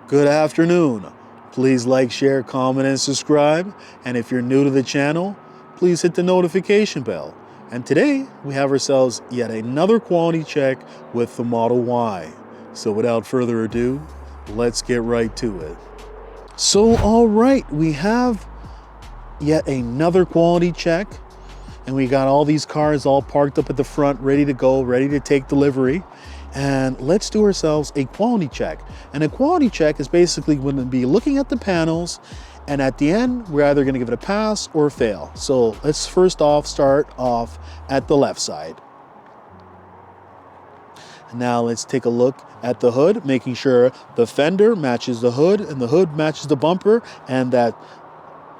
Good afternoon. Please like, share, comment, and subscribe. And if you're new to the channel, please hit the notification bell. And today we have ourselves yet another quality check with the Model Y. So without further ado, let's get right to it. So all right, we have yet another quality check. And we got all these cars all parked up at the front, ready to go, ready to take delivery. And let's do ourselves a quality check. And a quality check is basically going to be looking at the panels, and at the end, we're either going to give it a pass or a fail. So let's first off start off at the left side. Now let's take a look at the hood, making sure the fender matches the hood and the hood matches the bumper, and that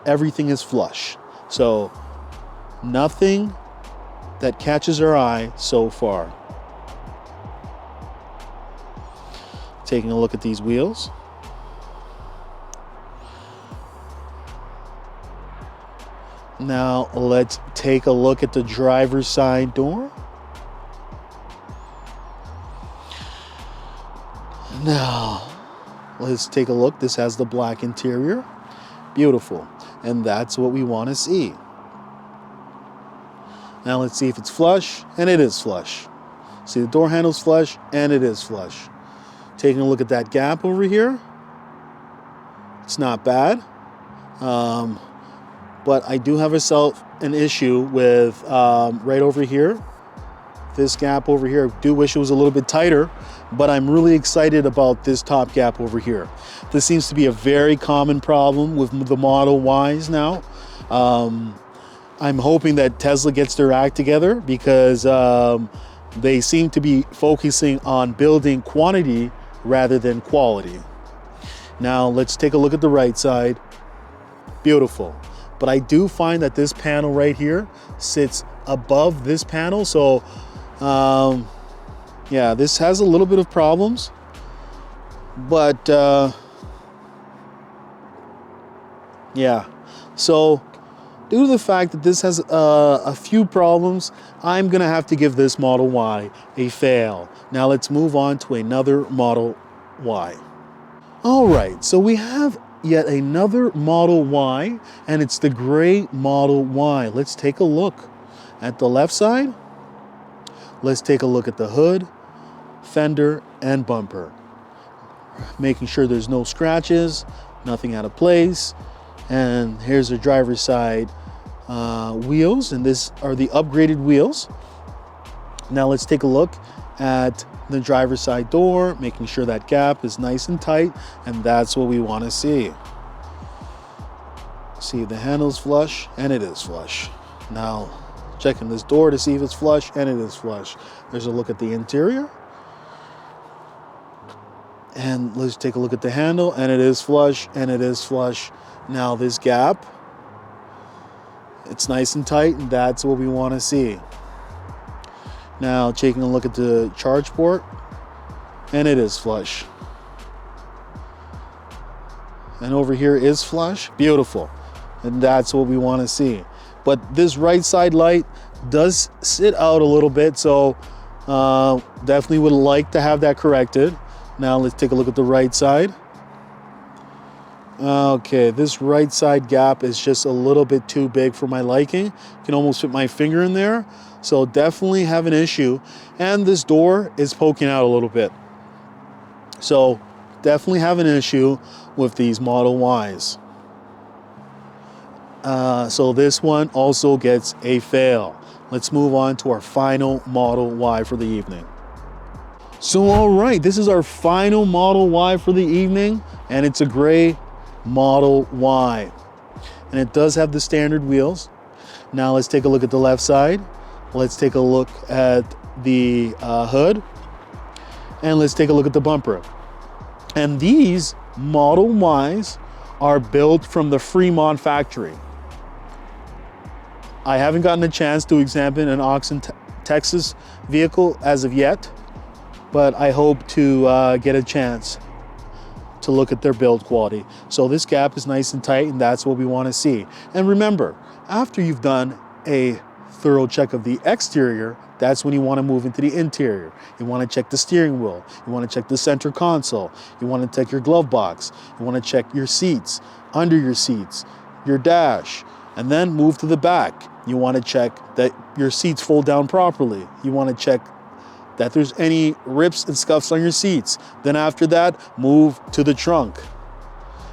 everything is flush. So nothing that catches our eye so far. Taking a look at these wheels. Now let's take a look at the driver's side door. Now let's take a look. This has the black interior. Beautiful. And that's what we want to see. Now let's see if it's flush, and it is flush. See, the door handle's flush, and it is flush. Taking a look at that gap over here, it's not bad, but I do have an issue with right over here. This gap over here, I do wish it was a little bit tighter, but I'm really excited about this top gap over here. This seems to be a very common problem with the Model Ys now. I'm hoping that Tesla gets their act together, because they seem to be focusing on building quantity rather than quality. Now let's take a look at the right side. Beautiful. But I do find that this panel right here sits above this panel. So yeah, this has a little bit of problems, but yeah. So due to the fact that this has a few problems, I'm gonna have to give this Model Y a fail. Now let's move on to another Model Y. All right, so we have yet another Model Y, and it's the gray Model Y. Let's take a look at the left side. Let's take a look at the hood, fender, and bumper. Making sure there's no scratches, nothing out of place. And here's the driver's side wheels, and these are the upgraded wheels. Now let's take a look at the driver's side door, making sure that gap is nice and tight, and that's what we want to see. See, the handle's flush, and it is flush. Now checking this door to see if it's flush, and it is flush. There's a look at the interior. And let's take a look at the handle, and it is flush, and it is flush. Now this gap, it's nice and tight, and that's what we want to see. Now taking a look at the charge port, and it is flush. And over here is flush. Beautiful. And that's what we want to see. But this right side light does sit out a little bit, so definitely would like to have that corrected. Now let's take a look at the right side. Okay, this right side gap is just a little bit too big for my liking. Can almost fit my finger in there. So definitely have an issue. And this door is poking out a little bit. So definitely have an issue with these Model Ys. So this one also gets a fail. Let's move on to our final Model Y for the evening. So all right, this is our final Model Y for the evening, and it's a gray Model Y. And it does have the standard wheels. Now let's take a look at the left side. Let's take a look at the hood, and let's take a look at the bumper. And these Model Ys are built from the Fremont factory. I haven't gotten a chance to examine an Austin, Texas vehicle as of yet, but I hope to get a chance to look at their build quality. So this gap is nice and tight, and that's what we want to see. And remember, after you've done a thorough check of the exterior, That's when you want to move into the interior. You want to check the steering wheel. You want to check the center console. You want to check your glove box. You want to check your seats, under your seats, your dash, and then move to the back. You want to check that your seats fold down properly. You want to check that there's any rips and scuffs on your seats. Then after that, move to the trunk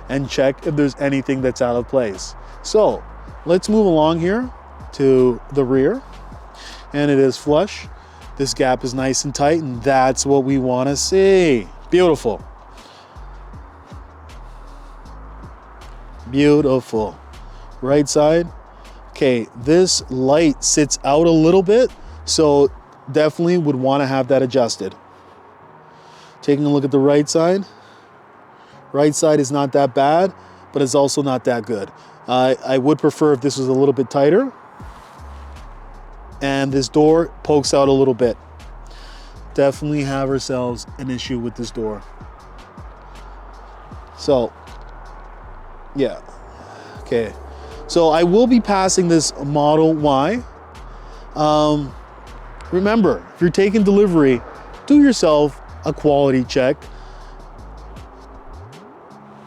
and check if there's anything that's out of place. So let's move along here to the rear. And it is flush. This gap is nice and tight, and that's what we want to see. Beautiful. Beautiful. Right side. Okay, this light sits out a little bit, so definitely would want to have that adjusted. Taking a look at the right side. Right side is not that bad, but it's also not that good. I would prefer if this was a little bit tighter. And this door pokes out a little bit. Definitely have ourselves an issue with this door. So, yeah. Okay. So I will be passing this Model Y. Remember, if you're taking delivery, do yourself a quality check.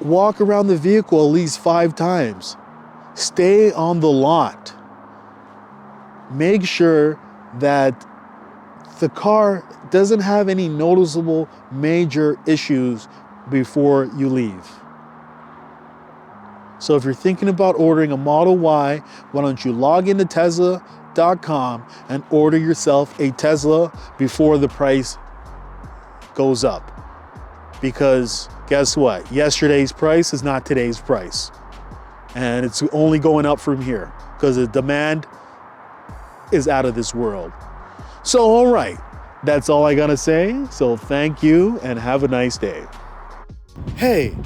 Walk around the vehicle at least 5 times. Stay on the lot. Make sure that the car doesn't have any noticeable major issues before you leave. So if you're thinking about ordering a Model Y, why don't you log into Tesla.com and order yourself a Tesla before the price goes up. Because guess what? Yesterday's price is not today's price. And it's only going up from here because the demand is out of this world. So, all right, that's all I gotta say. So thank you and have a nice day. Hey,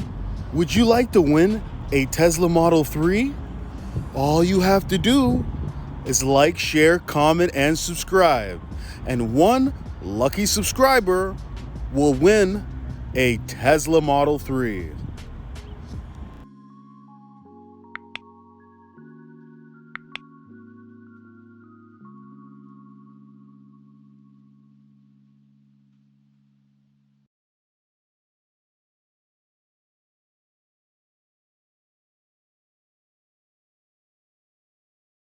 would you like to win a Tesla Model 3? All you have to do is like, share, comment, and subscribe. And one lucky subscriber will win a Tesla Model 3.